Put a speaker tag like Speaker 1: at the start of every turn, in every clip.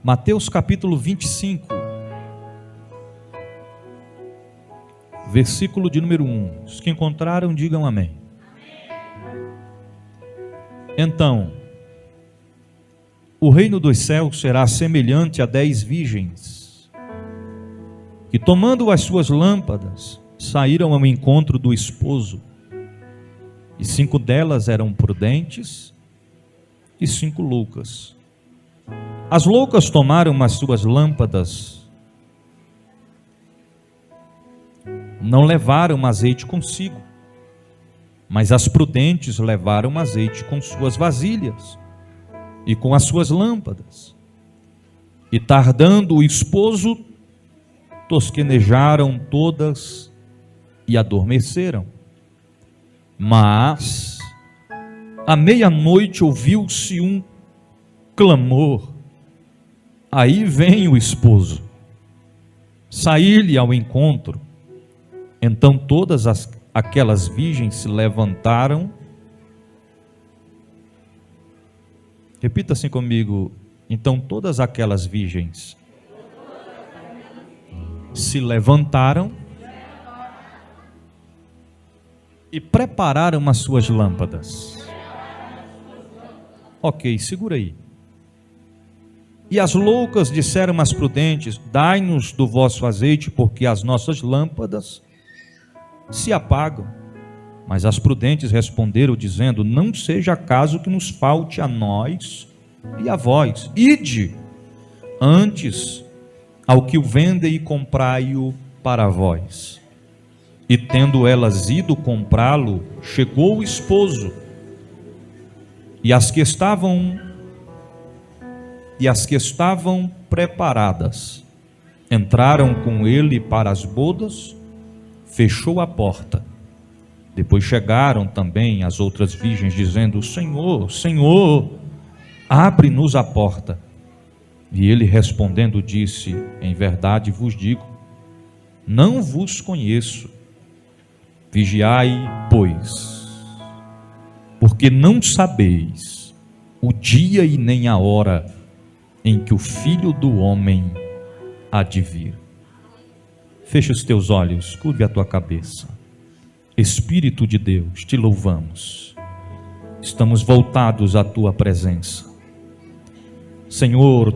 Speaker 1: Mateus capítulo 25, versículo de número 1. Os que encontraram, digam amém. Então, o reino dos céus será semelhante a 10 virgens, que tomando as suas lâmpadas, saíram ao encontro do esposo. E 5 delas eram prudentes e 5 loucas. As loucas tomaram as suas lâmpadas, não levaram azeite consigo, mas as prudentes levaram azeite com suas vasilhas e com as suas lâmpadas. E tardando o esposo, tosquenejaram todas e adormeceram. Mas à meia-noite ouviu-se um clamor. Aí vem o esposo, saí-lhe ao encontro. Então todas aquelas virgens se levantaram. Repita assim comigo. Então todas aquelas virgens se levantaram e prepararam as suas lâmpadas. Ok, segura aí. E as loucas disseram às prudentes: dai-nos do vosso azeite, porque as nossas lâmpadas se apagam. Mas as prudentes responderam, dizendo: não seja caso que nos falte a nós e a vós. Ide antes ao que o vende e comprai-o para vós. E tendo elas ido comprá-lo, chegou o esposo. E as que estavam preparadas entraram com ele para as bodas, fechou a porta. Depois chegaram também as outras virgens, dizendo: Senhor, Senhor, abre-nos a porta. E ele respondendo disse: em verdade vos digo, não vos conheço. Vigiai, pois, porque não sabeis o dia e nem a hora em que o Filho do Homem há de vir. Fecha os teus olhos, curve a tua cabeça. Espírito de Deus, te louvamos. Estamos voltados à tua presença. Senhor,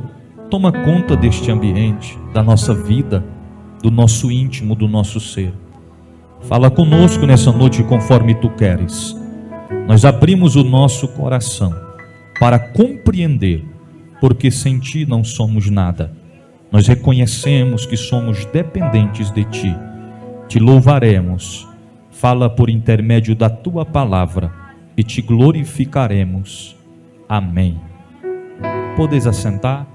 Speaker 1: toma conta deste ambiente, da nossa vida, do nosso íntimo, do nosso ser. Fala conosco nessa noite conforme tu queres. Nós abrimos o nosso coração para compreender, porque sem ti não somos nada. Nós reconhecemos que somos dependentes de ti. Te louvaremos. Fala por intermédio da tua palavra e te glorificaremos. Amém. Podeis assentar?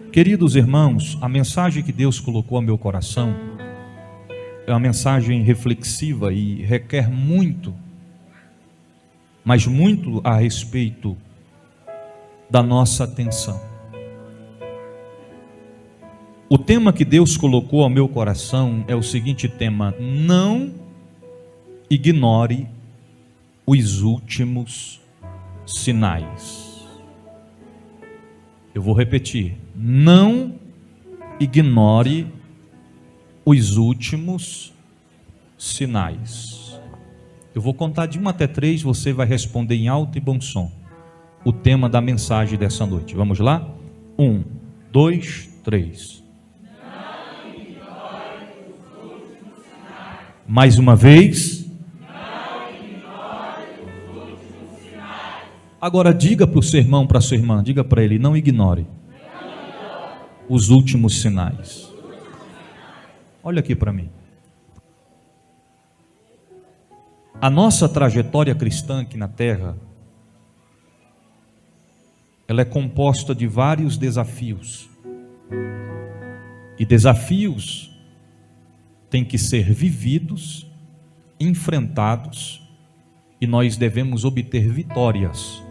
Speaker 1: Queridos irmãos, a mensagem que Deus colocou ao meu coração é uma mensagem reflexiva e requer muito, mas muito a respeito da nossa atenção. O tema que Deus colocou ao meu coração é o seguinte tema: não ignore os últimos sinais. Eu vou repetir: não ignore os últimos sinais. Eu vou contar de 1 até 3, você vai responder em alto e bom som o tema da mensagem dessa noite. Vamos lá? 1, 2, 3.
Speaker 2: Não ignore os últimos sinais.
Speaker 1: Mais uma vez.
Speaker 2: Não ignore os últimos sinais.
Speaker 1: Agora diga para o seu irmão, para a sua irmã, diga para ele: não ignore os últimos sinais. Olha aqui para mim. A nossa trajetória cristã aqui na terra, ela é composta de vários desafios. E desafios têm que ser vividos, enfrentados e nós devemos obter vitórias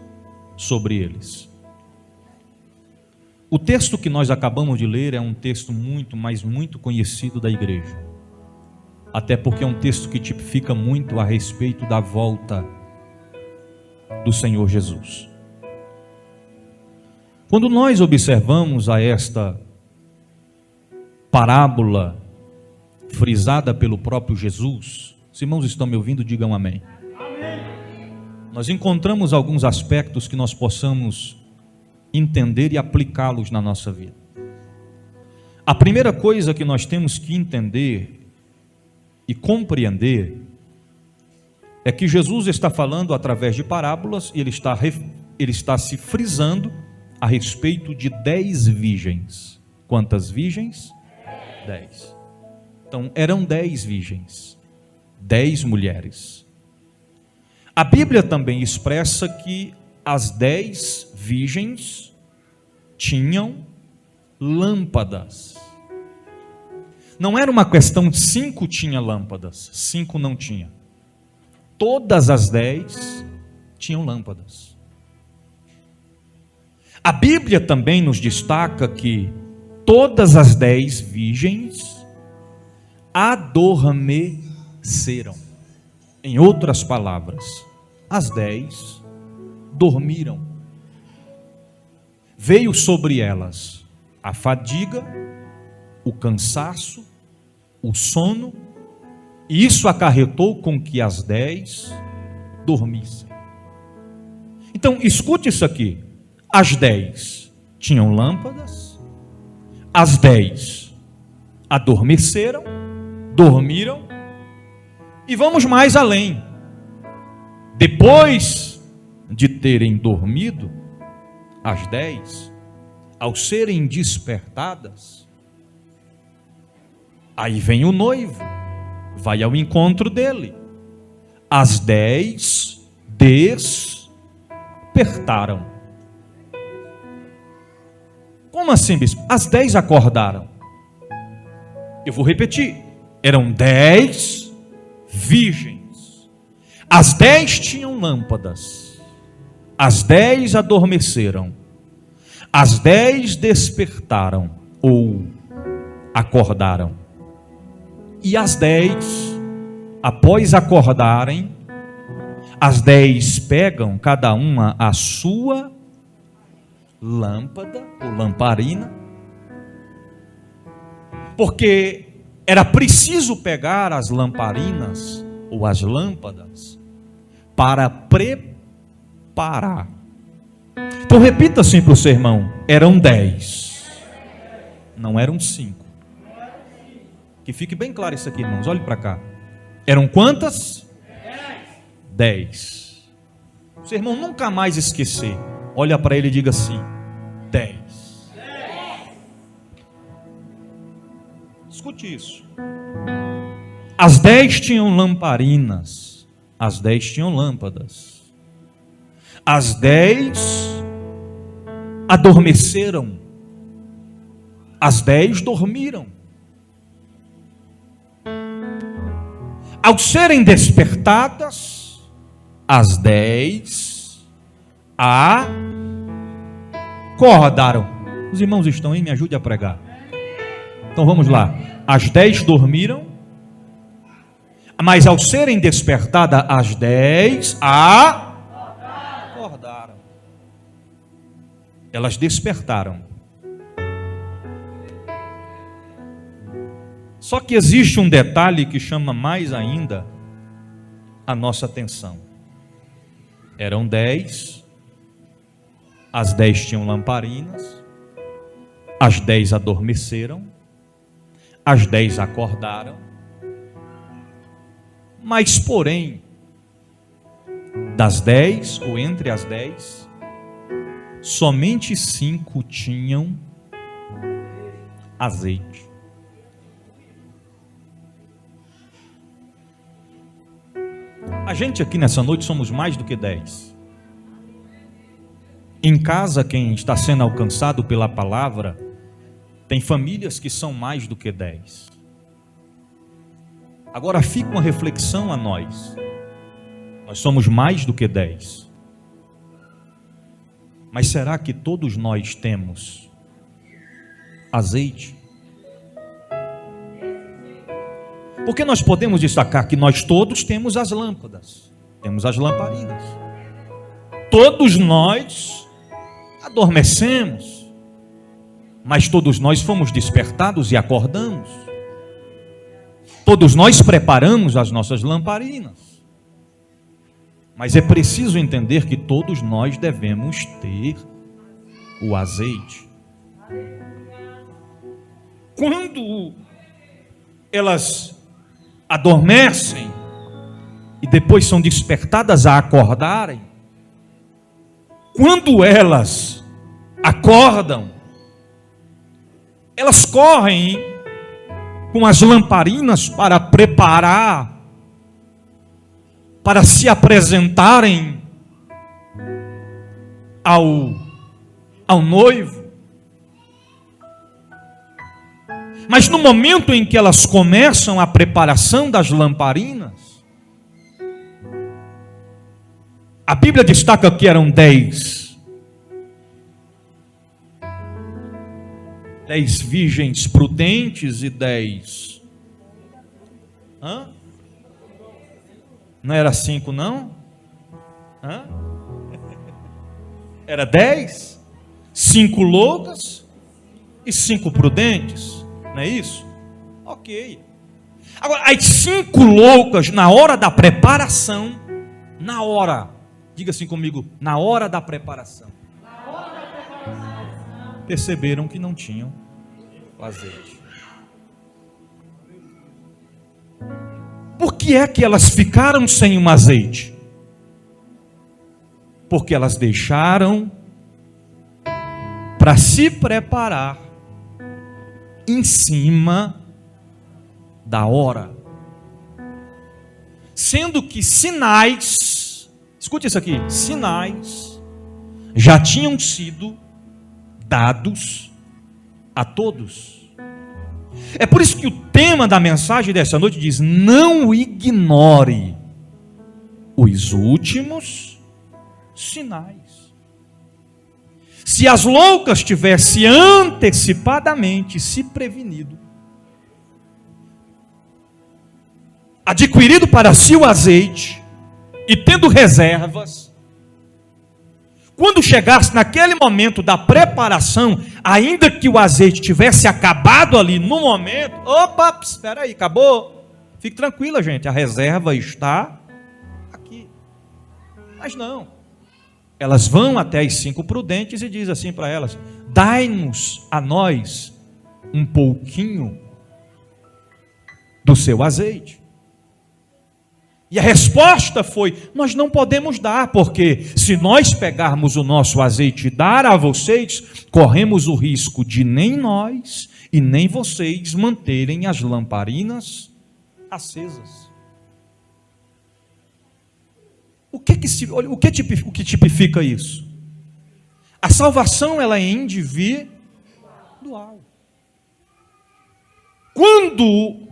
Speaker 1: sobre eles. O texto que nós acabamos de ler é um texto muito, mas muito conhecido da igreja. Até porque é um texto que tipifica muito a respeito da volta do Senhor Jesus. Quando nós observamos a esta parábola frisada pelo próprio Jesus, os irmãos estão me ouvindo? Digam amém. Amém. Nós encontramos alguns aspectos que nós possamos entender e aplicá-los na nossa vida. A primeira coisa que nós temos que entender e compreender é que Jesus está falando através de parábolas e ele está se frisando a respeito de 10 virgens. Quantas virgens? 10. Então, eram 10 virgens, 10 mulheres. A Bíblia também expressa que as 10 virgens tinham lâmpadas. Não era uma questão de 5 tinha lâmpadas, 5 não tinha. Todas as 10 tinham lâmpadas. A Bíblia também nos destaca que todas as 10 virgens adormeceram. Em outras palavras, as 10 dormiram. Veio sobre elas a fadiga, o cansaço, o sono, e isso acarretou com que as 10 dormissem. Então, escute isso aqui. As 10 tinham lâmpadas, as 10 adormeceram, dormiram, e vamos mais além. Depois de terem dormido, as 10, ao serem despertadas, aí vem o noivo, vai ao encontro dele. As 10 despertaram. Como assim, bispo? As 10 acordaram. Eu vou repetir. Eram 10 virgens. As 10 tinham lâmpadas. As 10 adormeceram. As 10 despertaram ou acordaram. E as 10, após acordarem, as 10 pegam cada uma a sua lâmpada ou lamparina, porque era preciso pegar as lamparinas ou as lâmpadas para preparar. Então repita assim para o seu irmão: eram 10, não eram 5. Que fique bem claro isso aqui, irmãos, olhe para cá. Eram quantas? 10. O seu irmão nunca mais esquecer. Olha para ele e diga assim: 10. Escute isso. As 10 tinham lamparinas. As 10 tinham lâmpadas. As 10 adormeceram. As 10 dormiram. Ao serem despertadas, as 10 acordaram. Os irmãos estão aí? Me ajude a pregar. Então vamos lá. As 10 dormiram, mas ao serem despertadas, as 10 acordaram. Elas despertaram. Só que existe um detalhe que chama mais ainda a nossa atenção. Eram 10, as 10 tinham lamparinas, as 10 adormeceram, as 10 acordaram, mas porém, das 10 ou entre as 10, somente 5 tinham azeite. A gente aqui nessa noite somos mais do que 10. Em casa, quem está sendo alcançado pela palavra, tem famílias que são mais do que 10. Agora fica uma reflexão a nós. Nós somos mais do que 10. Mas será que todos nós temos azeite? Porque nós podemos destacar que nós todos temos as lâmpadas, temos as lamparinas. Todos nós adormecemos, mas todos nós fomos despertados e acordamos. Todos nós preparamos as nossas lamparinas. Mas é preciso entender que todos nós devemos ter o azeite. Quando elas adormecem e depois são despertadas a acordarem, quando elas acordam, elas correm com as lamparinas para preparar, para se apresentarem ao noivo. Mas no momento em que elas começam a preparação das lamparinas, a Bíblia destaca que eram 10 virgens prudentes e 10. Não era 5 não? Era 10? 5 loucas e 5 prudentes. Não é isso? Ok. Agora, as 5 loucas, na hora da preparação, diga assim comigo, na hora da preparação, perceberam que não tinham o azeite. Por que é que elas ficaram sem um azeite? Porque elas deixaram para se preparar em cima da hora. Sendo que sinais, escute isso aqui, sinais já tinham sido dados a todos. É por isso que o tema da mensagem dessa noite diz: não ignore os últimos sinais. Se as loucas tivessem antecipadamente se prevenido, adquirido para si o azeite e tendo reservas, quando chegasse naquele momento da preparação, ainda que o azeite tivesse acabado ali no momento, opa, espera aí, acabou. Fique tranquila, gente, a reserva está aqui. Mas não. Elas vão até as 5 prudentes e diz assim para elas: dai-nos a nós um pouquinho do seu azeite. E a resposta foi: nós não podemos dar, porque se nós pegarmos o nosso azeite e dar a vocês, corremos o risco de nem nós e nem vocês manterem as lamparinas acesas. O que tipifica isso? A salvação, ela é individual. Quando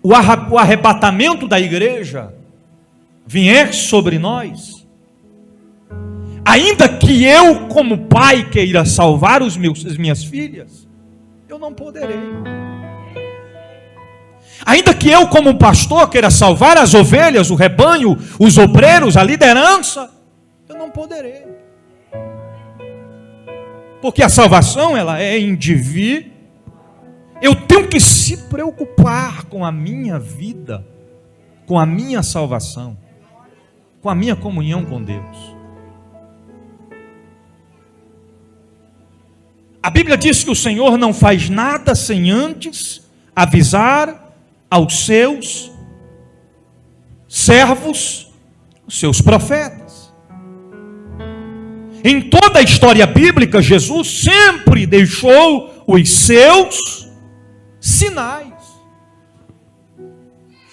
Speaker 1: o arrebatamento da igreja vier sobre nós, ainda que eu, como pai, queira salvar as minhas filhas, eu não poderei. Ainda que eu, como pastor, queira salvar as ovelhas, o rebanho, os obreiros, a liderança, eu não poderei. Porque a salvação, ela é individual. Eu tenho que se preocupar com a minha vida, com a minha salvação, com a minha comunhão com Deus. A Bíblia diz que o Senhor não faz nada sem antes avisar aos seus servos, os seus profetas. Em toda a história bíblica, Jesus sempre deixou os seus sinais.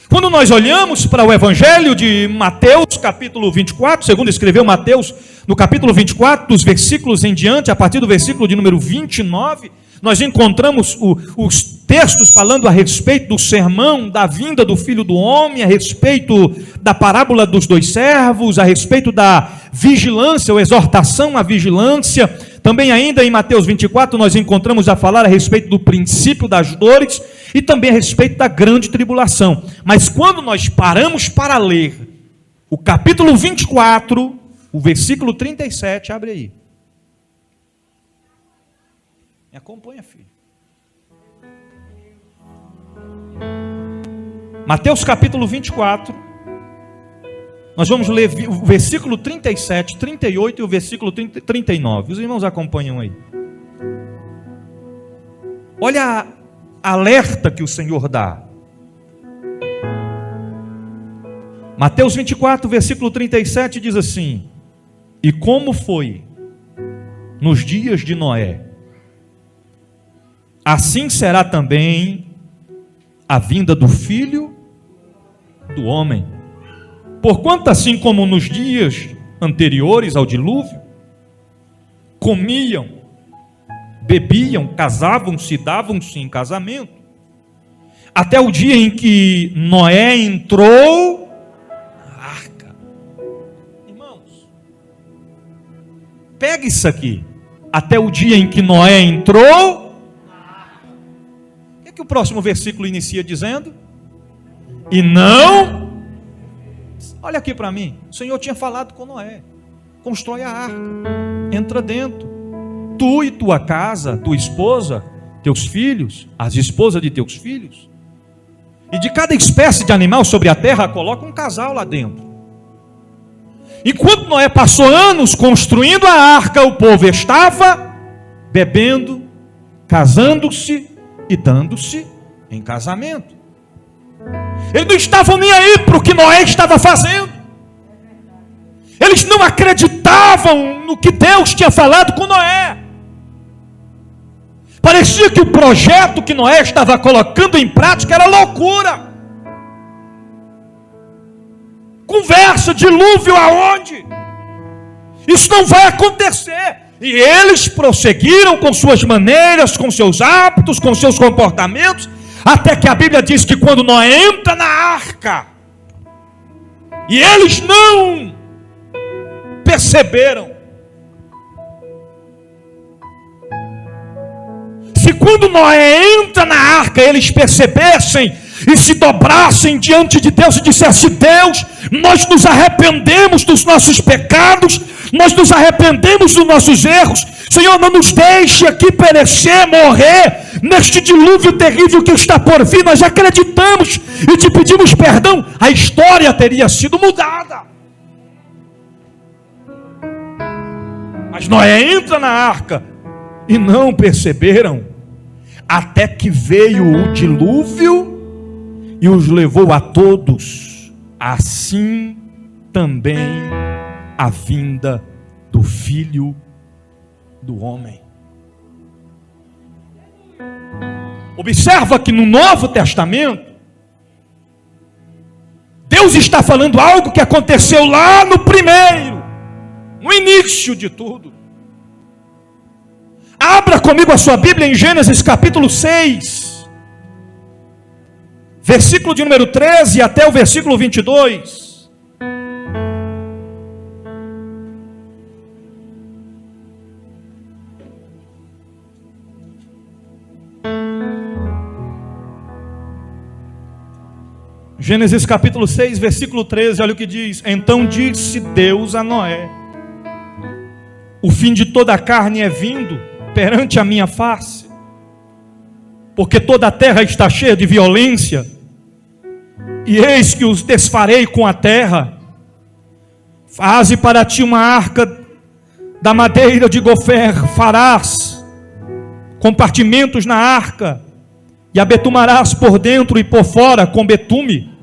Speaker 1: Quando nós olhamos para o Evangelho de Mateus, capítulo 24, segundo escreveu Mateus, no capítulo 24, dos versículos em diante, a partir do versículo de número 29, nós encontramos os textos falando a respeito do sermão da vinda do Filho do Homem, a respeito da parábola dos dois servos, a respeito da vigilância, ou exortação à vigilância. Também ainda em Mateus 24 nós encontramos a falar a respeito do princípio das dores e também a respeito da grande tribulação. Mas quando nós paramos para ler o capítulo 24, o versículo 37, abre aí. Me acompanha, filho. Mateus capítulo 24, nós vamos ler o versículo 37, 38 e o versículo 39. Os irmãos acompanham aí. Olha a alerta que o Senhor dá. Mateus 24, versículo 37 diz assim: e como foi nos dias de Noé, assim será também a vinda do Filho do Homem. Porquanto assim como nos dias anteriores ao dilúvio, comiam, bebiam, casavam-se, davam-se em casamento, até o dia em que Noé entrou na arca. Irmãos, pega isso aqui. Até o dia em que Noé entrou. O que o próximo versículo inicia dizendo? E não. Olha aqui para mim. O Senhor tinha falado com Noé: constrói a arca, entra dentro, tu e tua casa, tua esposa, teus filhos, as esposas de teus filhos, e de cada espécie de animal sobre a terra, coloca um casal lá dentro. Enquanto Noé passou anos construindo a arca, o povo estava bebendo, casando-se e dando-se em casamento. Eles não estavam nem aí para o que Noé estava fazendo. Eles não acreditavam no que Deus tinha falado com Noé. Parecia que o projeto que Noé estava colocando em prática era loucura. Conversa, dilúvio aonde? Isso não vai acontecer. E eles prosseguiram com suas maneiras, com seus hábitos, com seus comportamentos, até que a Bíblia diz que quando Noé entra na arca, e eles não perceberam, se quando Noé entra na arca, eles percebessem e se dobrassem diante de Deus e dissessem: Deus, nós nos arrependemos dos nossos pecados, nós nos arrependemos dos nossos erros, Senhor, não nos deixe aqui perecer, morrer neste dilúvio terrível que está por vir, nós acreditamos e te pedimos perdão, a história teria sido mudada. Mas Noé entra na arca e não perceberam, até que veio o dilúvio e os levou a todos. Assim também a vinda do Filho do Homem. Observa que no Novo Testamento, Deus está falando algo que aconteceu lá no primeiro, no início de tudo. Abra comigo a sua Bíblia em Gênesis capítulo 6, versículo de número 13 até o versículo 22. Gênesis capítulo 6, versículo 13, olha o que diz: então disse Deus a Noé: o fim de toda a carne é vindo perante a minha face, porque toda a terra está cheia de violência, e eis que os desfarei com a terra. Faze para ti uma arca da madeira de gofer, farás compartimentos na arca, e a betumarás por dentro e por fora com betume,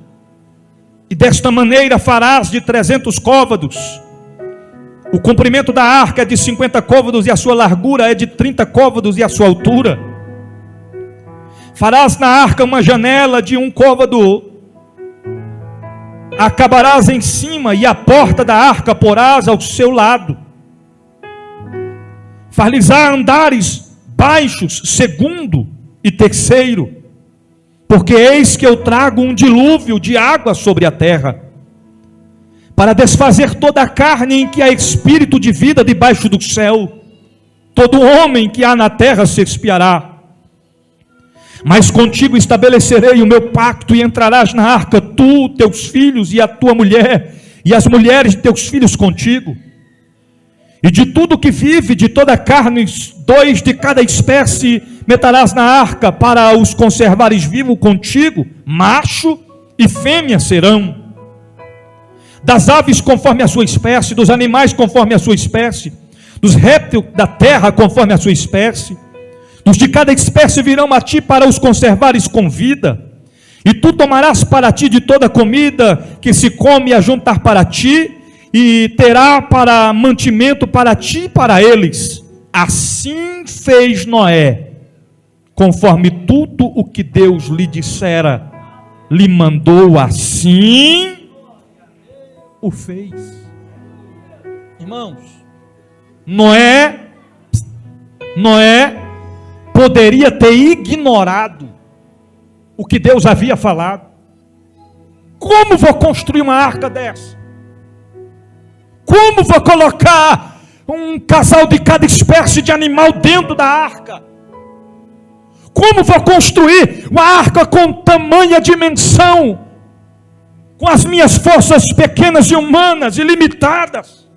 Speaker 1: e desta maneira farás de 300 côvados. O comprimento da arca é de 50 côvados, e a sua largura é de 30 côvados, e a sua altura. Farás na arca uma janela de 1 côvado, acabarás em cima, e a porta da arca porás ao seu lado. Far-lhes-á andares baixos, segundo E terceiro, porque eis que eu trago um dilúvio de água sobre a terra, para desfazer toda a carne em que há espírito de vida debaixo do céu. Todo homem que há na terra se expiará. Mas contigo estabelecerei o meu pacto, e entrarás na arca, tu, teus filhos e a tua mulher, e as mulheres de teus filhos contigo. E de tudo que vive, de toda a carne, 2 de cada espécie meterás na arca, para os conservares vivos contigo, macho e fêmea serão. Das aves conforme a sua espécie, dos animais conforme a sua espécie, dos répteis da terra conforme a sua espécie, dos de cada espécie virão a ti para os conservares com vida. E tu tomarás para ti de toda comida que se come a juntar para ti, e terá para mantimento para ti e para eles. Assim fez Noé, conforme tudo o que Deus lhe dissera, lhe mandou, assim o fez. Irmãos, Noé poderia ter ignorado o que Deus havia falado. Como vou construir uma arca dessa? Como vou colocar um casal de cada espécie de animal dentro da arca? Como vou construir uma arca com tamanha dimensão, com as minhas forças pequenas e humanas, ilimitadas?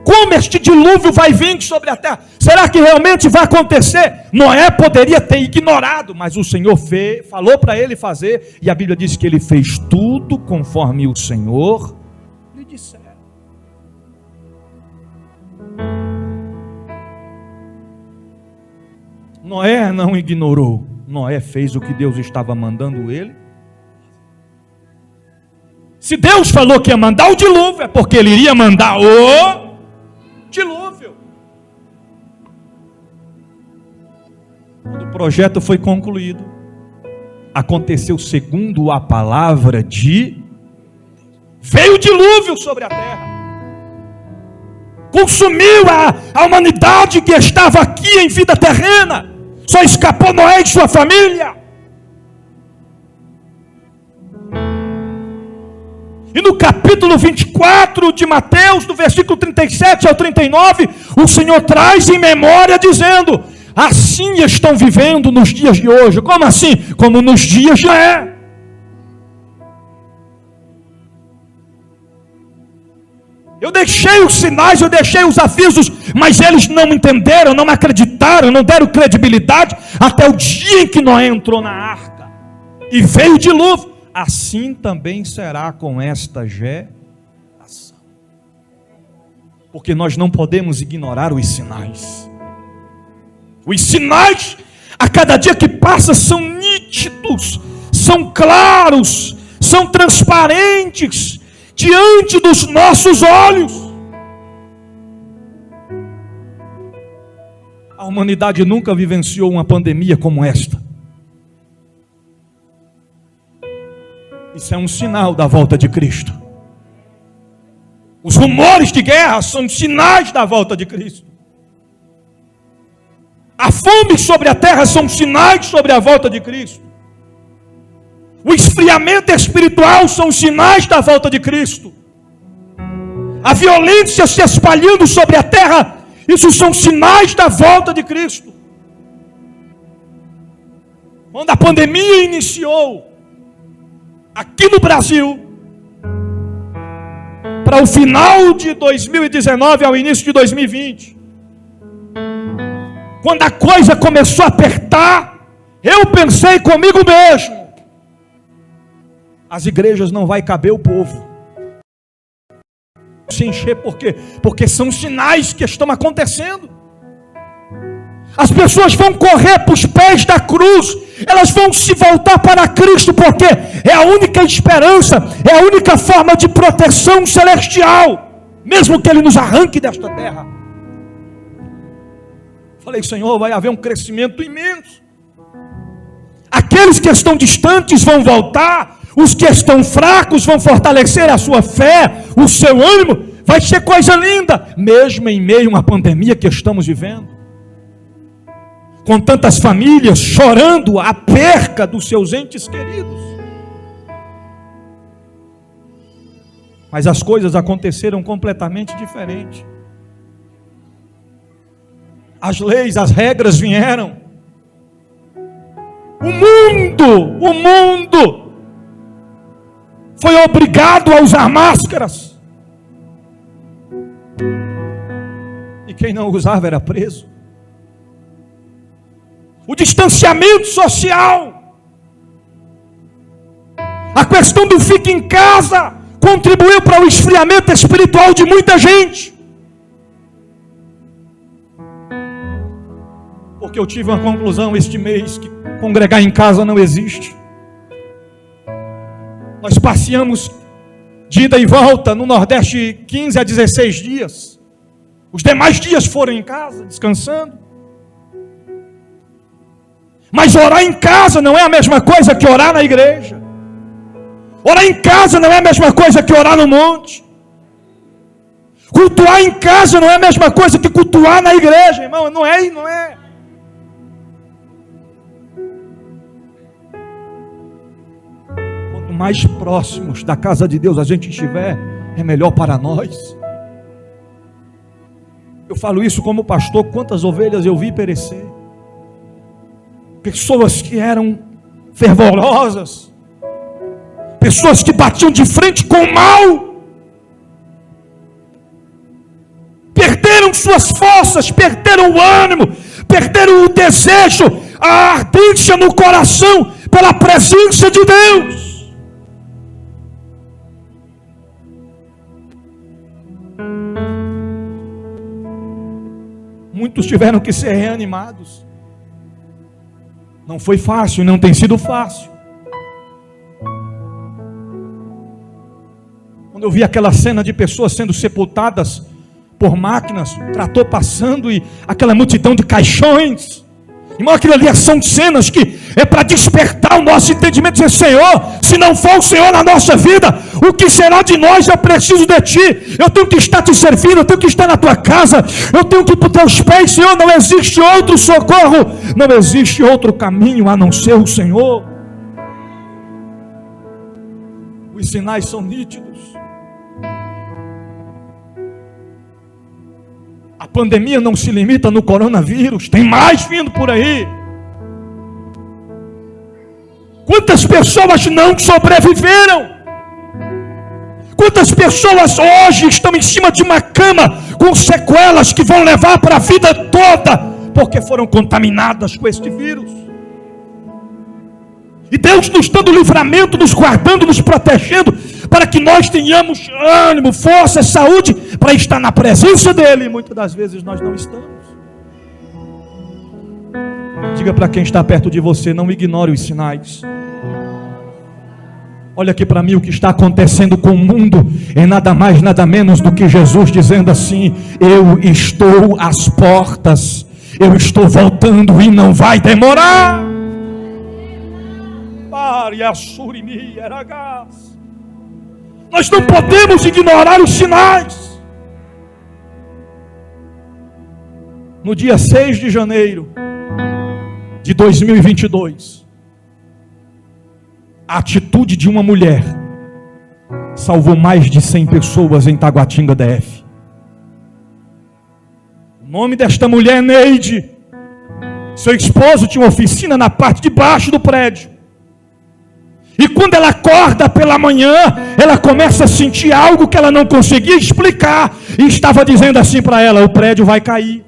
Speaker 1: Como este dilúvio vai vir sobre a terra? Será que realmente vai acontecer? Noé poderia ter ignorado, mas o Senhor falou para ele fazer, e a Bíblia diz que ele fez tudo conforme o Senhor lhe dissera. Noé não ignorou, Noé fez o que Deus estava mandando ele. Se Deus falou que ia mandar o dilúvio, é porque ele iria mandar o dilúvio. Quando o projeto foi concluído, aconteceu segundo a palavra veio o dilúvio sobre a terra, consumiu a humanidade que estava aqui em vida terrena. Só escapou Noé e sua família. E no capítulo 24 de Mateus, do versículo 37 ao 39, o Senhor traz em memória dizendo: assim estão vivendo nos dias de hoje. Como assim? Como nos dias de Noé. Eu deixei os sinais, eu deixei os avisos, mas eles não entenderam, não acreditaram, não deram credibilidade, até o dia em que Noé entrou na arca e veio o dilúvio. Assim também será com esta geração. Porque nós não podemos ignorar os sinais. Os sinais, a cada dia que passa, são nítidos, são claros, são transparentes diante dos nossos olhos. A humanidade nunca vivenciou uma pandemia como esta. Isso é um sinal da volta de Cristo. Os rumores de guerra são sinais da volta de Cristo. A fome sobre a terra são sinais sobre a volta de Cristo. O esfriamento espiritual são sinais da volta de Cristo. A violência se espalhando sobre a terra, isso são sinais da volta de Cristo. Quando a pandemia iniciou aqui no Brasil, para o final de 2019 ao início de 2020, quando a coisa começou a apertar, eu pensei comigo mesmo: as igrejas não vai caber o povo. Se encher, por quê? Porque são sinais que estão acontecendo. As pessoas vão correr para os pés da cruz, elas vão se voltar para Cristo, porque é a única esperança, é a única forma de proteção celestial, mesmo que Ele nos arranque desta terra. Falei: Senhor, vai haver um crescimento imenso. Aqueles que estão distantes vão voltar, os que estão fracos vão fortalecer a sua fé, o seu ânimo. Vai ser coisa linda, mesmo em meio a uma pandemia que estamos vivendo. com tantas famílias chorando a perca dos seus entes queridos. Mas as coisas aconteceram completamente diferente. As leis, as regras vieram. O mundo foi obrigado a usar máscaras. E quem não usava era preso. O distanciamento social, a questão do fique em casa, contribuiu para o esfriamento espiritual de muita gente. Porque eu tive uma conclusão este mês, que congregar em casa não existe. Nós passeamos de ida e volta no Nordeste 15 a 16 dias. Os demais dias foram em casa, descansando. Mas orar em casa não é a mesma coisa que orar na igreja. Orar em casa não é a mesma coisa que orar no monte. Cultuar em casa não é a mesma coisa que cultuar na igreja, irmão. Não é. Quanto mais próximos da casa de Deus a gente estiver, é melhor para nós. Eu falo isso como pastor, quantas ovelhas eu vi perecer. Pessoas que eram fervorosas, pessoas que batiam de frente com o mal, perderam suas forças, perderam o ânimo, perderam o desejo, a ardência no coração pela presença de Deus. Muitos tiveram que ser reanimados. Não foi fácil, não tem sido fácil. Quando eu vi aquela cena de pessoas sendo sepultadas por máquinas, trator passando e aquela multidão de caixões, irmão, aquilo ali são cenas que é para despertar o nosso entendimento, dizer: Senhor, se não for o Senhor na nossa vida, o que será de nós? Eu preciso de Ti, eu tenho que estar Te servindo, eu tenho que estar na Tua casa, eu tenho que ir para os Teus pés, Senhor. Não existe outro socorro, não existe outro caminho a não ser o Senhor. Os sinais são nítidos. A pandemia não se limita no coronavírus, tem mais vindo por aí. Quantas pessoas não sobreviveram? Quantas pessoas hoje estão em cima de uma cama com sequelas que vão levar para a vida toda, porque foram contaminadas com este vírus? E Deus nos dando livramento, nos guardando, nos protegendo, para que nós tenhamos ânimo, força, saúde, para estar na presença dEle. E muitas das vezes nós não estamos. Diga para quem está perto de você: não ignore os sinais. Olha aqui para mim, o que está acontecendo com o mundo é nada mais, nada menos do que Jesus dizendo assim: eu estou às portas, eu estou voltando e não vai demorar. Nós não podemos ignorar os sinais. No dia 6 de janeiro de 2022, a atitude de uma mulher salvou mais de 100 pessoas em Taguatinga DF. O nome desta mulher é Neide. Seu esposo tinha uma oficina na parte de baixo do prédio. E quando ela acorda pela manhã, ela começa a sentir algo que ela não conseguia explicar. E estava dizendo assim para ela: o prédio vai cair.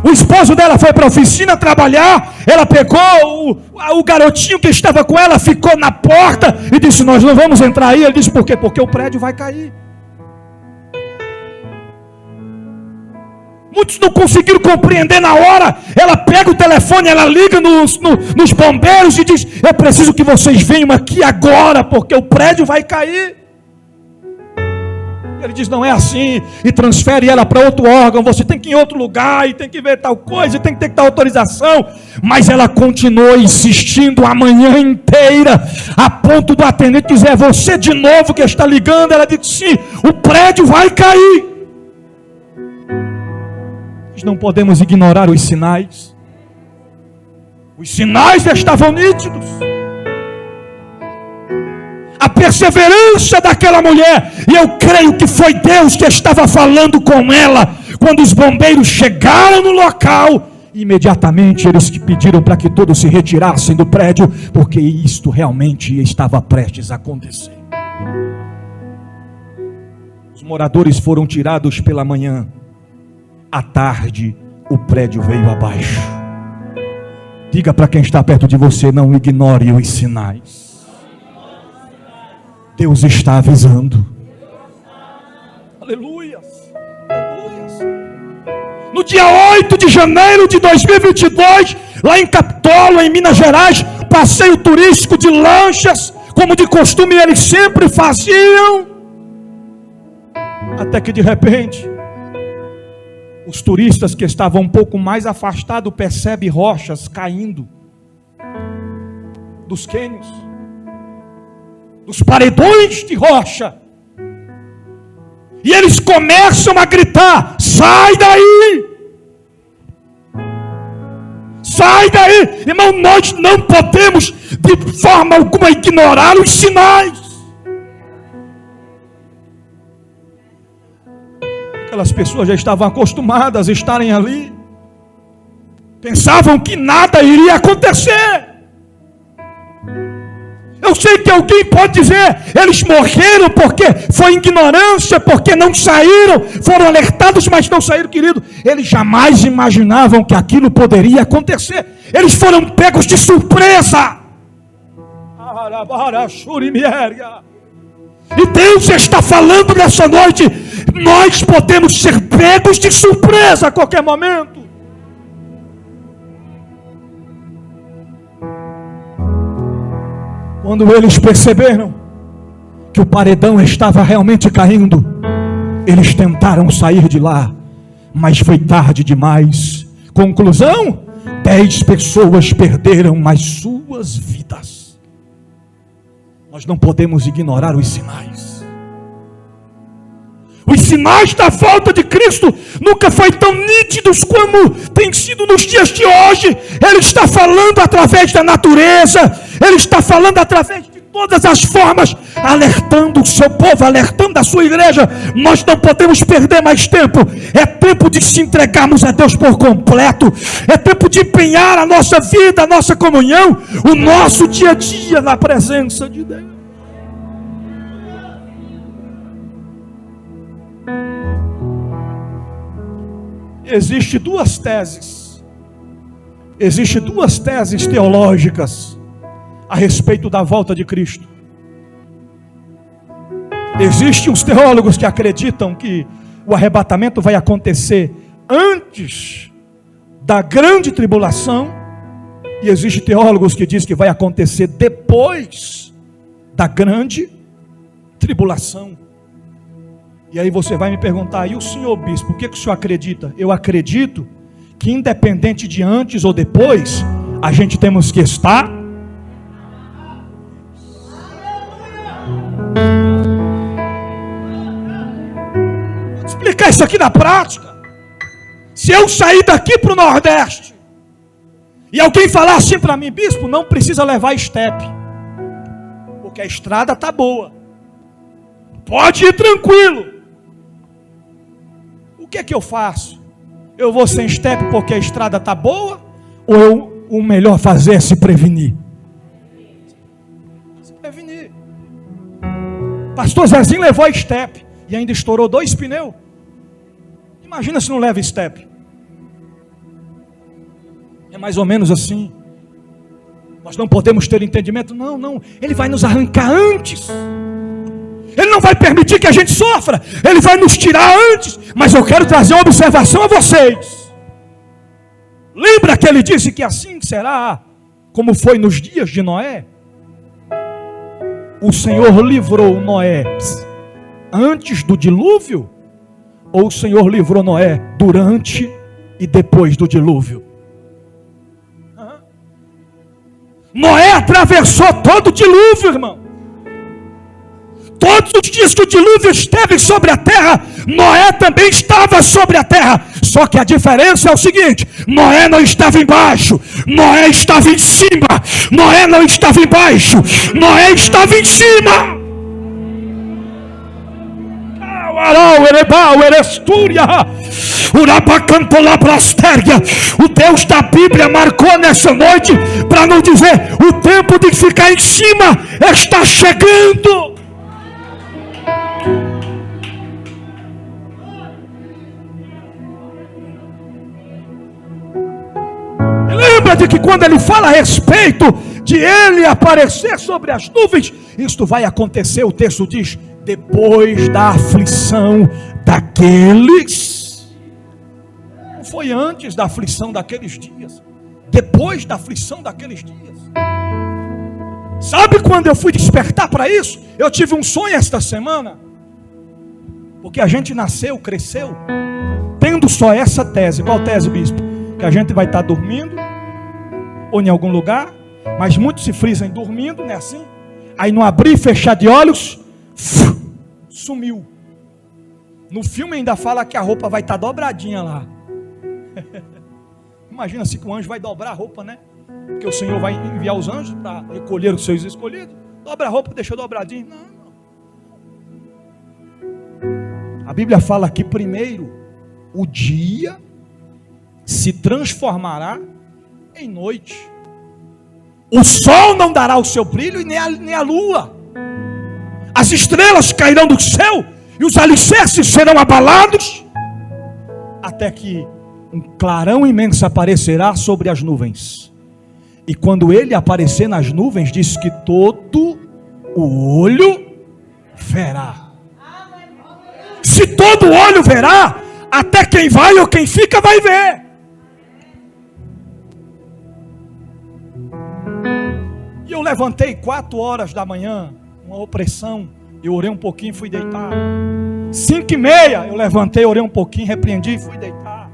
Speaker 1: O esposo dela foi para a oficina trabalhar. Ela pegou o garotinho que estava com ela, ficou na porta e disse: nós não vamos entrar aí. Ele disse: por quê? Porque o prédio vai cair. Muitos não conseguiram compreender na hora. Ela pega o telefone, ela liga nos bombeiros e diz: eu preciso que vocês venham aqui agora, porque o prédio vai cair. Ele diz: não é assim, e transfere ela para outro órgão. Você tem que ir em outro lugar, e tem que ver tal coisa, e tem que ter tal autorização. Mas ela continuou insistindo a manhã inteira, a ponto do atendente dizer: é você de novo que está ligando? Ela disse: sim, o prédio vai cair.
Speaker 3: Nós não podemos ignorar os sinais. Os sinais estavam nítidos. A perseverança daquela mulher, e eu creio que foi Deus que estava falando com ela, quando os bombeiros chegaram no local, imediatamente eles pediram para que todos se retirassem do prédio, porque isto realmente estava prestes a acontecer. Os moradores foram tirados pela manhã, à tarde o prédio veio abaixo. Diga para quem está perto de você: não ignore os sinais. Deus está avisando. Aleluias, aleluias. No dia 8 de janeiro de 2022, lá em Capitólio, em Minas Gerais, passeio turístico de lanchas, como de costume eles sempre faziam. Até que de repente, os turistas que estavam um pouco mais afastados percebem rochas caindo dos cânions, dos paredões de rocha, e eles começam a gritar: sai daí! Sai daí! Irmão, nós não podemos de forma alguma ignorar os sinais. Aquelas pessoas já estavam acostumadas a estarem ali, pensavam que nada iria acontecer. Eu sei que alguém pode dizer: eles morreram porque foi ignorância, porque não saíram, foram alertados, mas não saíram. Querido, eles jamais imaginavam que aquilo poderia acontecer. Eles foram pegos de surpresa. E Deus está falando nessa noite: nós podemos ser pegos de surpresa a qualquer momento. Quando eles perceberam que o paredão estava realmente caindo, eles tentaram sair de lá, mas foi tarde demais. Conclusão: 10 pessoas perderam as suas vidas. Nós não podemos ignorar os sinais. Os sinais da volta de Cristo nunca foi tão nítidos como tem sido nos dias de hoje. Ele está falando através da natureza, Ele está falando através de todas as formas, alertando o seu povo, alertando a sua igreja. Nós não podemos perder mais tempo. É tempo de se entregarmos a Deus por completo. É tempo de empenhar a nossa vida, a nossa comunhão, o nosso dia a dia na presença de Deus. Existem duas teses teológicas a respeito da volta de Cristo. Existem os teólogos que acreditam que o arrebatamento vai acontecer antes da grande tribulação, e existem teólogos que dizem que vai acontecer depois da grande tribulação. E aí você vai me perguntar: e o senhor bispo, o que o senhor acredita? Eu acredito que independente de antes ou depois, a gente temos que estar. Vou explicar isso aqui na prática. Se eu sair daqui para o Nordeste e alguém falar assim para mim: bispo, não precisa levar estepe, porque a estrada está boa, pode ir tranquilo. O que é que eu faço? Eu vou sem estepe porque a estrada está boa? Ou o melhor fazer é se prevenir? Se prevenir. Pastor Zezinho levou a estepe e ainda estourou 2 pneus. Imagina se não leva estepe. É mais ou menos assim. Nós não podemos ter entendimento. Não, Ele vai nos arrancar antes. Ele não vai permitir que a gente sofra. Ele vai nos tirar antes. Mas eu quero trazer uma observação a vocês. Lembra que ele disse que assim será como foi nos dias de Noé? O Senhor livrou Noé antes do dilúvio? Ou o Senhor livrou Noé durante e depois do dilúvio? Noé atravessou todo o dilúvio, irmão. Todos os dias que o dilúvio esteve sobre a terra, Noé também estava sobre a terra. Só que a diferença é o seguinte: Noé não estava embaixo, Noé estava em cima. Noé não estava embaixo, Noé estava em cima. O Deus da Bíblia marcou nessa noite para nos dizer: o tempo de ficar em cima está chegando. Lembra de que quando ele fala a respeito de ele aparecer sobre as nuvens, isto vai acontecer, o texto diz, depois da aflição daqueles. Não foi antes da aflição daqueles dias, depois da aflição daqueles dias. Sabe quando eu fui despertar para isso? Eu tive um sonho esta semana, porque a gente nasceu, cresceu tendo só essa tese. Qual tese, bispo? Que a gente vai estar dormindo ou em algum lugar, mas muitos se frisam dormindo, não é assim? Aí no abrir e fechar de olhos, sumiu. No filme ainda fala que a roupa vai estar dobradinha lá. Imagina se que o anjo vai dobrar a roupa, né? Porque o Senhor vai enviar os anjos para recolher os seus escolhidos. Dobra a roupa, deixa dobradinho. Não. A Bíblia fala que primeiro o dia se transformará em noite. O sol não dará o seu brilho e nem a lua. As estrelas cairão do céu e os alicerces serão abalados, até que um clarão imenso aparecerá sobre as nuvens. E quando ele aparecer nas nuvens, diz que todo o olho verá. Se todo olho verá, até quem vai ou quem fica vai ver. E eu levantei 4 horas da manhã, uma opressão, eu orei um pouquinho e fui deitar. 5h30 eu levantei, orei um pouquinho, repreendi e fui deitar.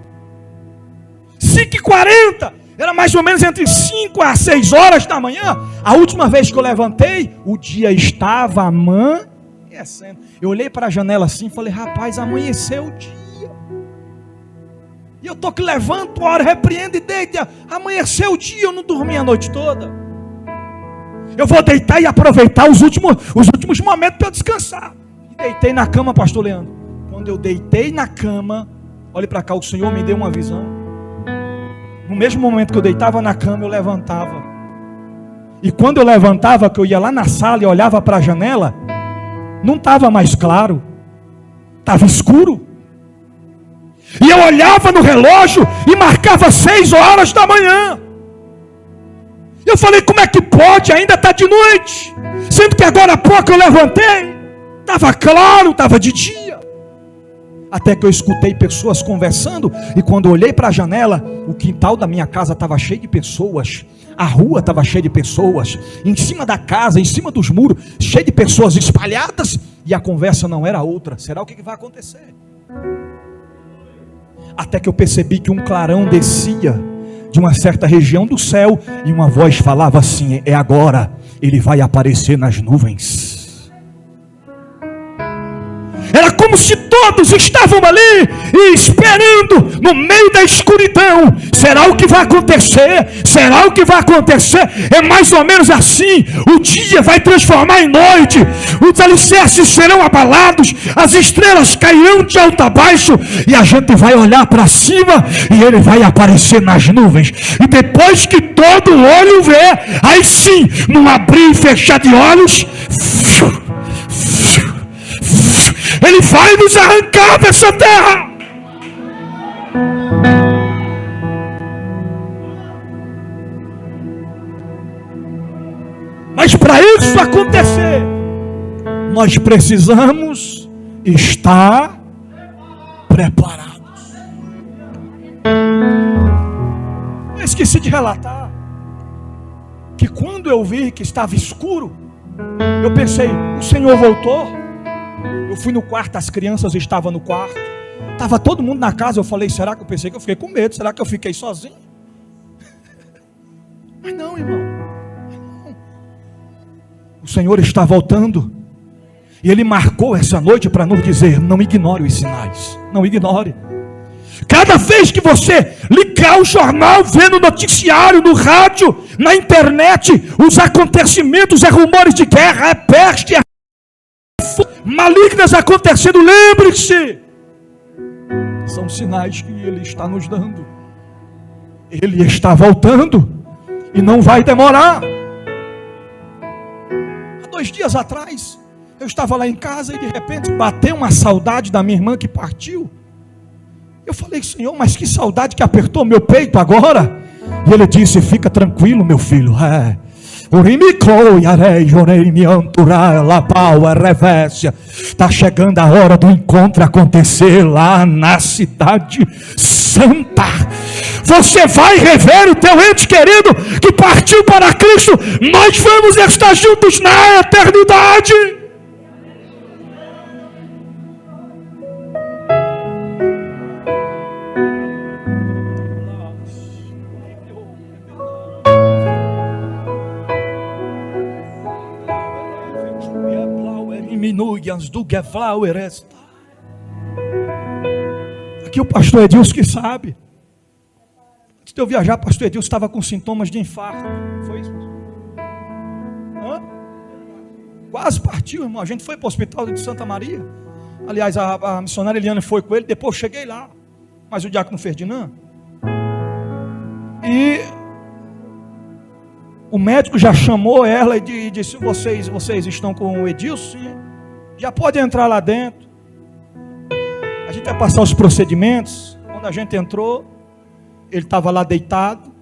Speaker 3: 5h40, era mais ou menos entre 5 a 6 horas da manhã. A última vez que eu levantei, o dia estava amanhecendo. Eu olhei para a janela assim e falei: rapaz, amanheceu o dia. E eu estou que levanto, oro, repreendo e deito. Amanheceu o dia, eu não dormi a noite toda. Eu vou deitar e aproveitar os últimos momentos para eu descansar. E deitei na cama, pastor Leandro. Quando eu deitei na cama, olhe para cá, o Senhor me deu uma visão. No mesmo momento que eu deitava na cama, eu levantava. E quando eu levantava, que eu ia lá na sala e olhava para a janela, não estava mais claro, estava escuro. E eu olhava no relógio e marcava 6 horas da manhã. Eu falei: como é que pode? Ainda está de noite, sendo que agora há pouco eu levantei, estava claro, estava de dia. Até que eu escutei pessoas conversando, e quando eu olhei para a janela, o quintal da minha casa estava cheio de pessoas, a rua estava cheia de pessoas, em cima da casa, em cima dos muros, cheio de pessoas espalhadas, e a conversa não era outra: será o que vai acontecer? Até que eu percebi que um clarão descia de uma certa região do céu, e uma voz falava assim: é agora, ele vai aparecer nas nuvens. Era como se todos estavam ali e esperando no meio da escuridão. Será o que vai acontecer? Será o que vai acontecer? É mais ou menos assim: o dia vai transformar em noite, os alicerces serão abalados, as estrelas cairão de alto a baixo, e a gente vai olhar para cima e ele vai aparecer nas nuvens. E depois que todo olho vê, aí sim, num abrir e fechar de olhos, ele vai nos arrancar dessa terra. Mas para isso acontecer, nós precisamos estar preparados. Eu esqueci de relatar que quando eu vi que estava escuro, eu pensei: o Senhor voltou. Eu fui no quarto, as crianças estavam no quarto, estava todo mundo na casa. Eu falei: será que eu pensei que eu fiquei com medo? Será que eu fiquei sozinho? Mas não, irmão, não. O Senhor está voltando, e Ele marcou essa noite para nos dizer: não ignore os sinais, não ignore. Cada vez que você ligar o jornal, ver no noticiário, no rádio, na internet, os acontecimentos, rumores de guerra, peste, malignas acontecendo, lembre-se, são sinais que Ele está nos dando. Ele está voltando e não vai demorar. Há 2 dias atrás, eu estava lá em casa e de repente bateu uma saudade da minha irmã que partiu. Eu falei: Senhor, mas que saudade que apertou meu peito agora. E Ele disse: fica tranquilo, meu filho. Está chegando a hora do encontro acontecer lá na cidade santa. Você vai rever o teu ente querido que partiu para Cristo. Nós vamos estar juntos na eternidade. Aqui o pastor Edilson que sabe. Antes de eu viajar, o pastor Edilson estava com sintomas de infarto. Foi isso? Quase partiu, irmão. A gente foi para o hospital de Santa Maria. Aliás, a missionária Eliane foi com ele. Depois eu cheguei lá. Mas o diácono Ferdinand. E o médico já chamou ela e disse: vocês estão com o Edilson? Sim. Já pode entrar lá dentro. A gente vai passar os procedimentos. Quando a gente entrou, ele estava lá deitado,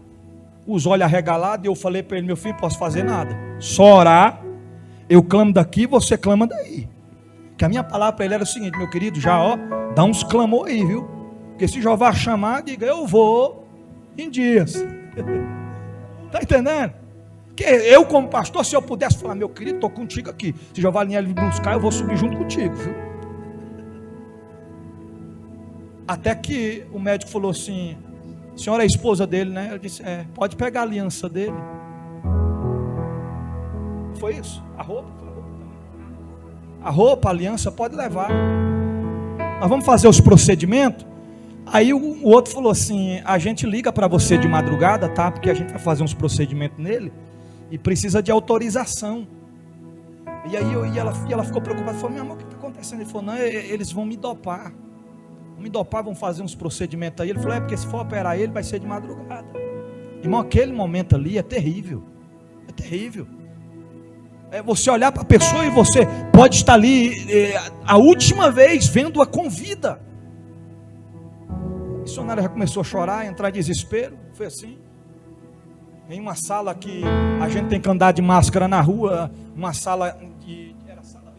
Speaker 3: os olhos arregalados, e eu falei para ele: meu filho, não posso fazer nada, só orar. Eu clamo daqui, você clama daí. Que a minha palavra para ele era o seguinte: meu querido, já dá uns clamor aí, viu? Porque se Jeová chamar, diga: eu vou em dias. Está entendendo? Que eu, como pastor, se eu pudesse falar: meu querido, estou contigo aqui, se Jeová vier me buscar, eu vou subir junto contigo, viu? Até que o médico falou assim: a senhora é a esposa dele, né? Eu disse: pode pegar a aliança dele. Foi isso? A roupa também. A roupa, a aliança, pode levar. Nós vamos fazer os procedimentos. Aí o outro falou assim: a gente liga para você de madrugada, tá? Porque a gente vai fazer uns procedimentos nele e precisa de autorização. E aí ela ficou preocupada, falou: meu amor, o que está acontecendo? Ele falou: não, eles vão me dopar. Vão fazer uns procedimentos aí. Ele falou: porque se for operar ele, vai ser de madrugada. Irmão, aquele momento ali é terrível. É terrível. É você olhar para a pessoa e você pode estar ali a última vez vendo-a com vida. A missionária já começou a chorar, a entrar em desespero. Foi assim. Em uma sala que a gente tem que andar de máscara na rua, uma sala de... Era sala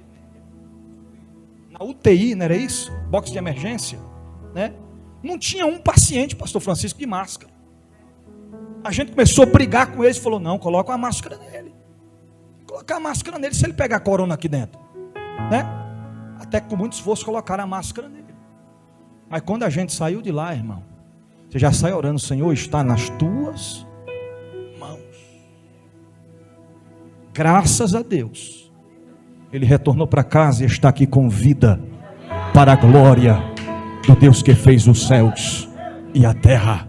Speaker 3: na UTI, não era isso? Box de emergência, né? Não tinha um paciente, pastor Francisco, de máscara. A gente começou a brigar com eles e falou: não, coloca a máscara nele. Colocar a máscara nele se ele pegar corona aqui dentro, né? Até que com muito esforço colocaram a máscara nele. Mas quando a gente saiu de lá, irmão, você já sai orando: Senhor, está nas tuas mãos. Graças a Deus, ele retornou para casa e está aqui com vida, para a glória do Deus que fez os céus e a terra.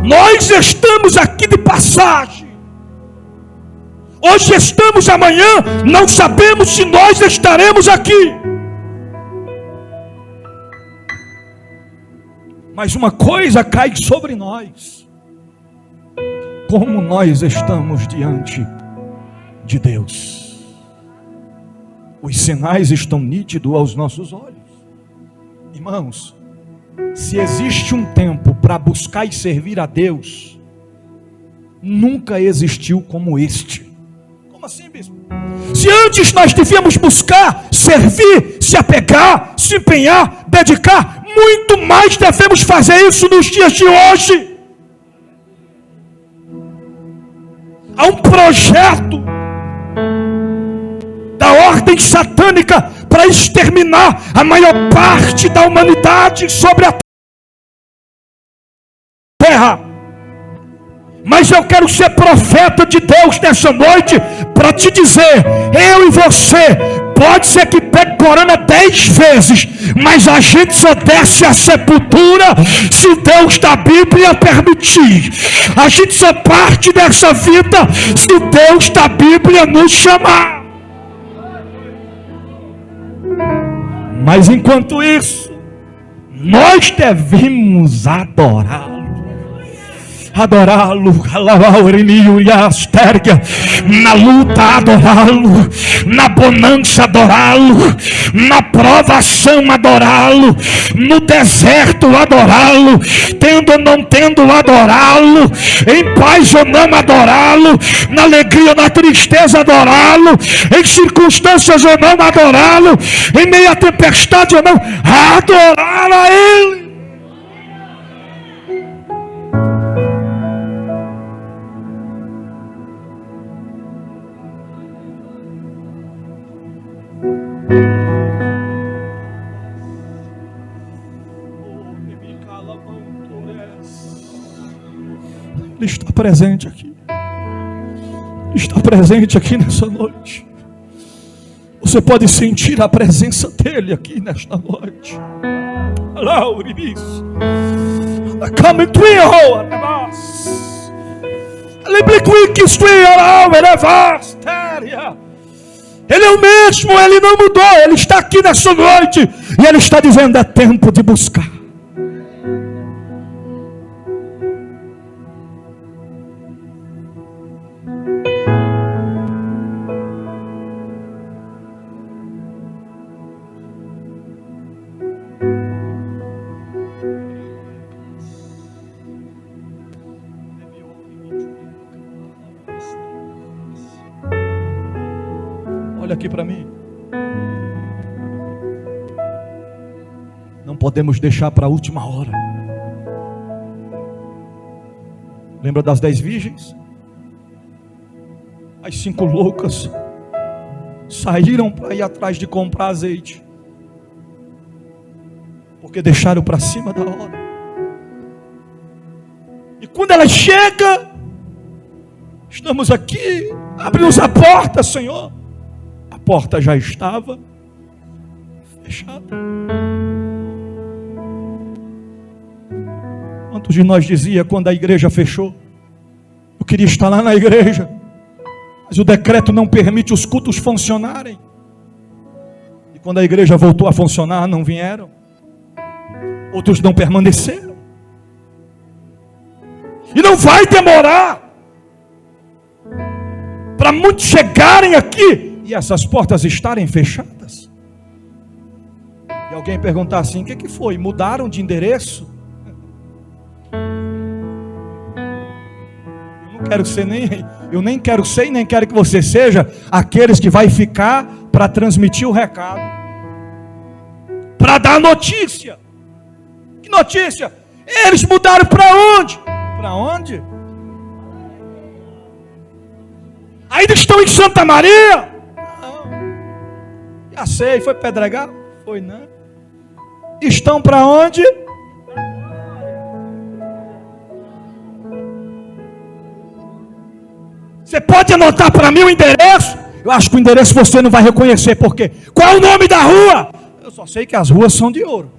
Speaker 3: Nós estamos aqui de passagem. Hoje estamos, amanhã não sabemos se nós estaremos aqui. Mas uma coisa cai sobre nós: como nós estamos diante de Deus. Os sinais estão nítidos aos nossos olhos. Irmãos, se existe um tempo para buscar e servir a Deus, nunca existiu como este. Como assim, bispo? Se antes nós devíamos buscar, servir, se apegar, se empenhar, dedicar, muito mais devemos fazer isso nos dias de hoje. Há um projeto da ordem satânica para exterminar a maior parte da humanidade sobre a terra. Mas eu quero ser profeta de Deus nessa noite para te dizer: eu e você Pode ser que pegue corona 10 vezes, mas a gente só desce à sepultura se o Deus da Bíblia permitir. A gente só parte dessa vida se o Deus da Bíblia nos chamar. Mas enquanto isso, nós devemos adorá-lo. Adorá-lo, na luta adorá-lo, na bonança adorá-lo, na provação adorá-lo, no deserto adorá-lo, tendo ou não tendo adorá-lo, em paz ou não adorá-lo, na alegria ou na tristeza adorá-lo, em circunstâncias ou não adorá-lo, em meio à tempestade ou não, adorar a Ele. Ele está presente aqui. Ele está presente aqui nessa noite. Você pode sentir a presença dele aqui nesta noite. Ele é o mesmo, ele não mudou, ele está aqui nessa noite e ele está dizendo: é tempo de buscar. Olha aqui para mim. Não podemos deixar para a última hora. Lembra das 10 virgens? As 5 loucas saíram para ir atrás de comprar azeite, porque deixaram para cima da hora. E quando ela chega, estamos aqui, abre-nos a porta, Senhor. A porta já estava fechada. Quantos de nós dizia quando a igreja fechou: eu queria estar lá na igreja, mas o decreto não permite os cultos funcionarem. E quando a igreja voltou a funcionar, não vieram. Outros não permaneceram. E não vai demorar para muitos chegarem aqui e essas portas estarem fechadas. E alguém perguntar assim: o que foi? Mudaram de endereço? Eu nem quero ser e nem quero que você seja aqueles que vai ficar para transmitir o recado, para dar notícia. Que notícia? Eles mudaram para onde? Para onde? Ainda estão em Santa Maria? Não. Já sei, foi Pedregal? Foi não. Estão para onde? Você pode anotar para mim o endereço? Eu acho que o endereço você não vai reconhecer. Por quê? Qual é o nome da rua? Eu só sei que as ruas são de ouro.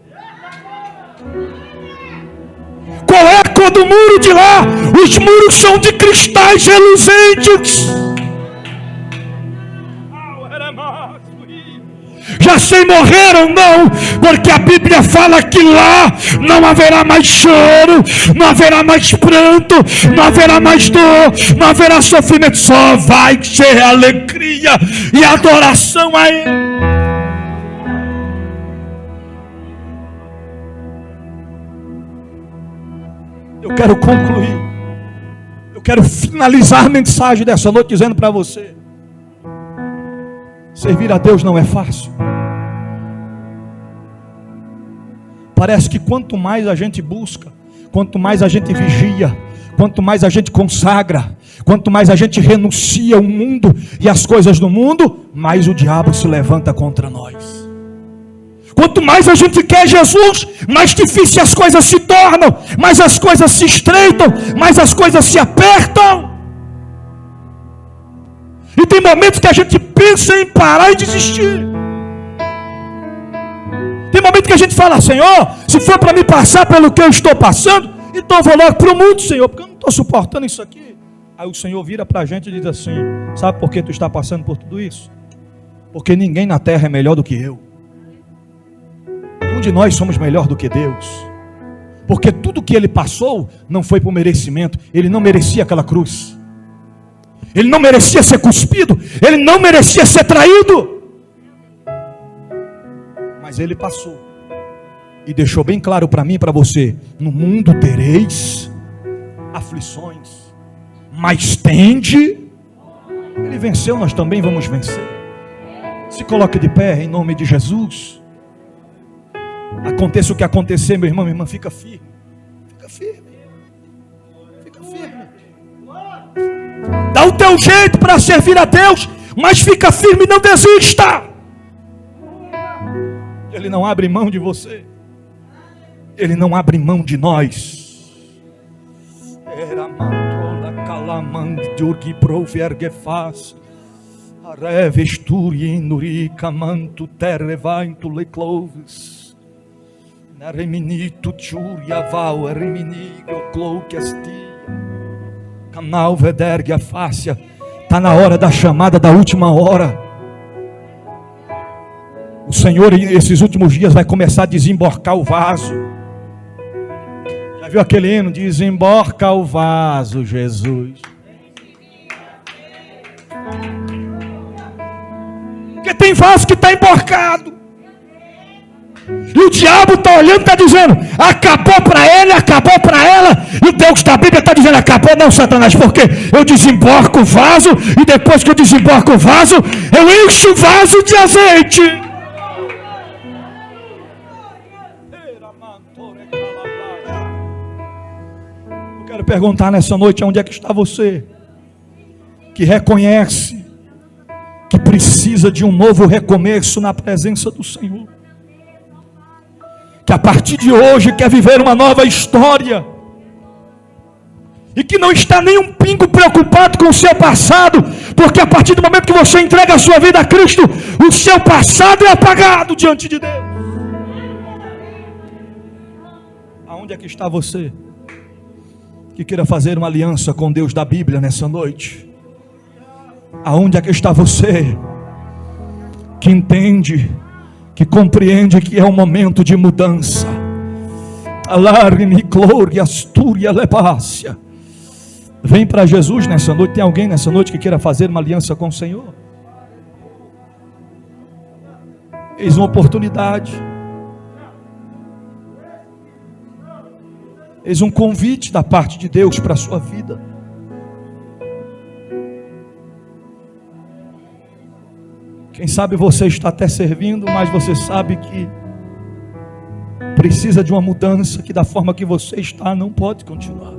Speaker 3: Qual é a cor do muro de lá? Os muros são de cristais reluzentes. Já sei, morreram? Não, porque a Bíblia fala que lá não haverá mais choro, não haverá mais pranto, não haverá mais dor, não haverá sofrimento, só vai ser alegria e adoração a Ele. Eu quero concluir, eu quero finalizar a mensagem dessa noite dizendo para você: servir a Deus não é fácil. Parece que quanto mais a gente busca, quanto mais a gente vigia, quanto mais a gente consagra, quanto mais a gente renuncia ao mundo e às coisas do mundo, mais o diabo se levanta contra nós. Quanto mais a gente quer Jesus, mais difícil as coisas se tornam, mais as coisas se estreitam, mais as coisas se apertam. E tem momentos que a gente pensa em parar e desistir. Tem momentos que a gente fala: Senhor, se for para me passar pelo que eu estou passando, então eu vou logo para o mundo, Senhor, porque eu não estou suportando isso aqui. Aí o Senhor vira para a gente e diz assim: sabe por que tu está passando por tudo isso? Porque ninguém na terra é melhor do que eu. Nenhum de nós somos melhor do que Deus. Porque tudo que ele passou não foi por merecimento. Ele não merecia aquela cruz. Ele não merecia ser cuspido. Ele não merecia ser traído. Mas ele passou. E deixou bem claro para mim e para você: no mundo tereis aflições, mas tende. Ele venceu, nós também vamos vencer. Se coloque de pé em nome de Jesus. Aconteça o que acontecer, meu irmão, minha irmã, fica firme. Fica firme. Fica firme. Dá o teu jeito para servir a Deus, mas fica firme, não desista. Ele não abre mão de você. Ele não abre mão de nós. Era mantrola calamang durgi proverge faz. Arevesturi nurica manto terrevainto le clovis. Na reminito tchuria val reminigo cloque astia. Canal vedergue a fácia. Está na hora da chamada da última hora. O Senhor, esses últimos dias, vai começar a desemborcar o vaso. Já viu aquele hino? Desemborca o vaso, Jesus. Porque tem vaso que está emborcado. E o diabo está olhando e está dizendo: acabou para ele, acabou para ela. E o Deus da Bíblia está dizendo: acabou não, Satanás, porque eu desemborco o vaso. E depois que eu desemborco o vaso, eu encho o vaso de azeite. Eu quero perguntar nessa noite: onde é que está você que reconhece que precisa de um novo recomeço na presença do Senhor, que a partir de hoje quer viver uma nova história, e que não está nem um pingo preocupado com o seu passado, porque a partir do momento que você entrega a sua vida a Cristo, o seu passado é apagado diante de Deus. Aonde é que está você que queira fazer uma aliança com Deus da Bíblia nessa noite? Aonde é que está você que entende, que compreende que é um momento de mudança? Alarme, glória, astúria, lebácia. Vem para Jesus nessa noite. Tem alguém nessa noite que queira fazer uma aliança com o Senhor? Eis uma oportunidade. Eis um convite da parte de Deus para a sua vida. Quem sabe você está até servindo, mas você sabe que precisa de uma mudança, que da forma que você está não pode continuar.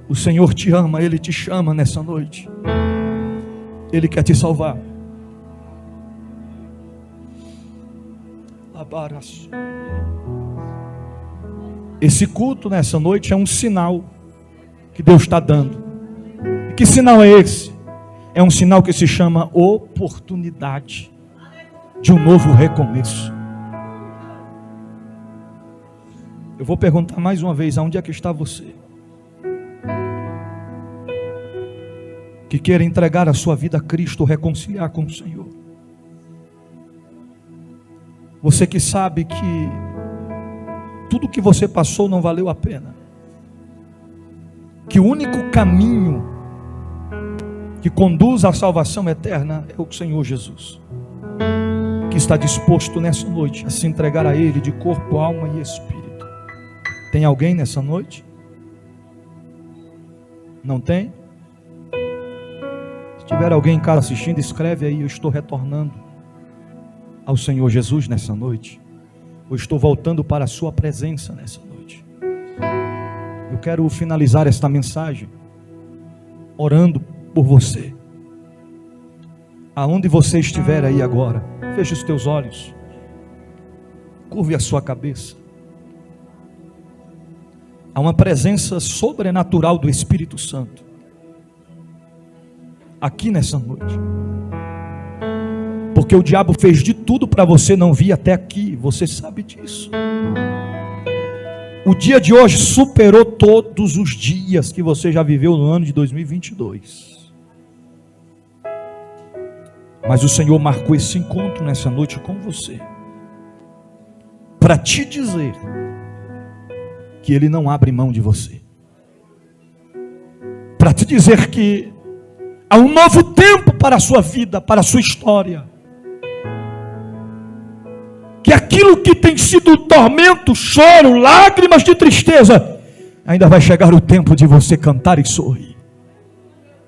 Speaker 3: O Senhor te ama, Ele te chama nessa noite. Ele quer te salvar. Esse culto nessa noite é um sinal que Deus está dando. E que sinal é esse? É um sinal que se chama oportunidade de um novo recomeço. Eu vou perguntar mais uma vez: aonde é que está você que queira entregar a sua vida a Cristo, reconciliar com o Senhor? Você que sabe que tudo que você passou não valeu a pena, que o único caminho que conduz à salvação eterna é o Senhor Jesus, que está disposto nessa noite a se entregar a Ele de corpo, alma e espírito. Tem alguém nessa noite? Não tem? Se tiver alguém em casa assistindo, escreve aí: eu estou retornando ao Senhor Jesus nessa noite. Eu estou voltando para a sua presença nessa noite. Eu quero finalizar esta mensagem orando por você. Aonde você estiver aí agora, feche os teus olhos, curve a sua cabeça. Há uma presença sobrenatural do Espírito Santo. aqui nessa noite. Porque o diabo fez de tudo para você não vir até aqui, você sabe disso. O dia de hoje superou todos os dias que você já viveu no ano de 2022. Mas o Senhor marcou esse encontro nessa noite com você, para te dizer que Ele não abre mão de você, para te dizer que há um novo tempo para a sua vida, para a sua história, que aquilo que tem sido tormento, choro, lágrimas de tristeza, ainda vai chegar o tempo de você cantar e sorrir.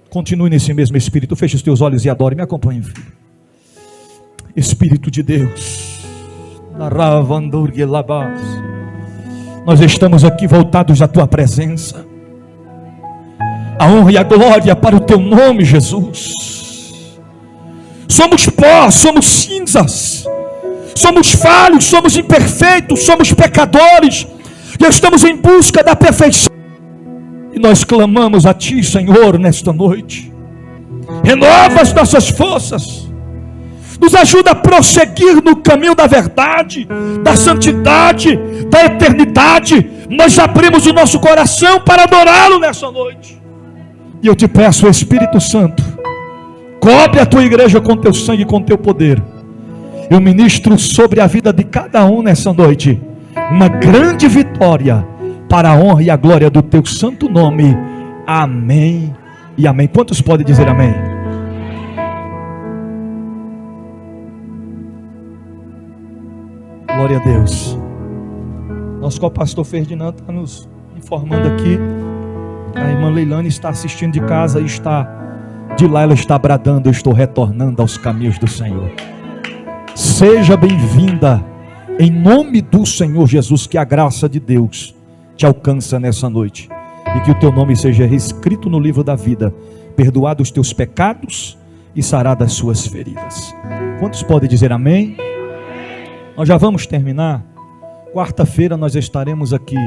Speaker 3: Continue nesse mesmo espírito, feche os teus olhos e adore, me acompanhe, filho. Espírito de Deus, nós estamos aqui voltados à tua presença. A honra e a glória para o teu nome, Jesus. Somos pó, somos cinzas, somos falhos, somos imperfeitos, somos pecadores, e estamos em busca da perfeição. E nós clamamos a ti, Senhor, nesta noite. Renova as nossas forças, nos ajuda a prosseguir no caminho da verdade, da santidade, da eternidade. Nós abrimos o nosso coração para adorá-lo nessa noite. E eu te peço, Espírito Santo, cobre a tua igreja com teu sangue e com teu poder. Eu ministro sobre a vida de cada um nessa noite uma grande vitória, para a honra e a glória do teu santo nome. Amém e amém. Quantos podem dizer amém? Glória a Deus. Nosso co-pastor Ferdinando está nos informando aqui. A irmã Leilane está assistindo de casa e de lá ela está bradando: eu estou retornando aos caminhos do Senhor. Seja bem-vinda, em nome do Senhor Jesus. Que a graça de Deus te alcança nessa noite, e que o teu nome seja reescrito no livro da vida, perdoado os teus pecados e sarado as suas feridas. Quantos podem dizer amém? Nós já vamos terminar. Quarta-feira nós estaremos aqui